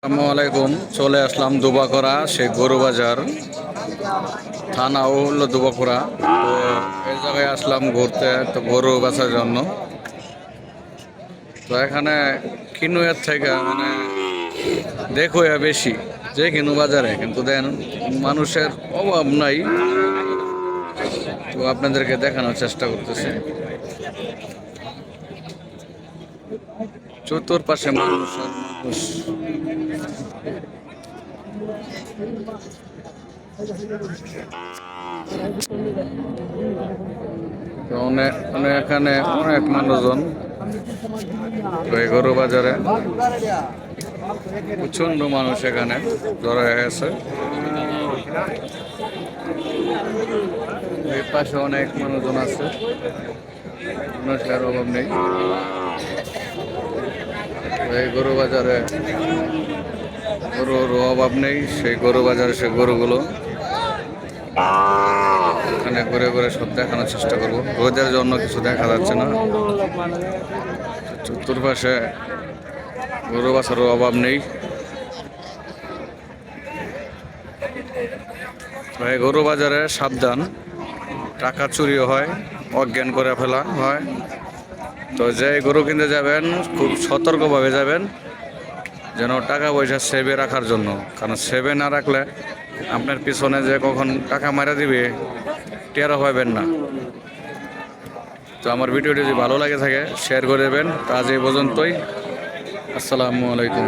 আসসালামু আলাইকুম। চলে আসলাম দুবাকরা, সে গরু বাজার, থানাও হলো দুবাকরা। তো এই জায়গায় আসলাম ঘুরতে, তো গরু বেচার জন্য। তো এখানে কিনুয়ের থেকে দেখো বেশি যে কিনু বাজারে, কিন্তু দেন মানুষের অভাব নাই। তো আপনাদেরকে দেখানোর চেষ্টা করতেছি। চতুর্পাশে মানুষ আর মানুষ। তো এখানে অনেক মানুষজন। তো এই গরু বাজারে প্রচন্ড মানুষ এখানে জড়ো হয়ে গেছে। এই পাশে অনেক মানুষজন আছে, মানুষের অভাব নেই। এই গরু বাজারে গরুর অভাব নেই। সেই গরু বাজারে সেই গরুগুলো এখানে ঘুরে ঘুরে সব দেখানোর চেষ্টা করবো। রোদের জন্য কিছু দেখা যাচ্ছে না। চতুর্পাশে গরু বাছারও অভাব নেই। এই গরু বাজারে সাবধান, টাকা চুরিও হয়, অজ্ঞান করে ফেলা হয়। তো যে গরু কিনতে যাবেন খুব সতর্কভাবে যাবেন, যেন টাকা পয়সা সেভে রাখার জন্য। কারণ সেভে না রাখলে আপনার পিছনে যে কখন টাকা মারা দিবে টেরও পাবেন না। তো আমার ভিডিওটি যদি ভালো লাগে থাকে শেয়ার করে দেবেন। তো আজ এই পর্যন্তই। আসসালামু আলাইকুম।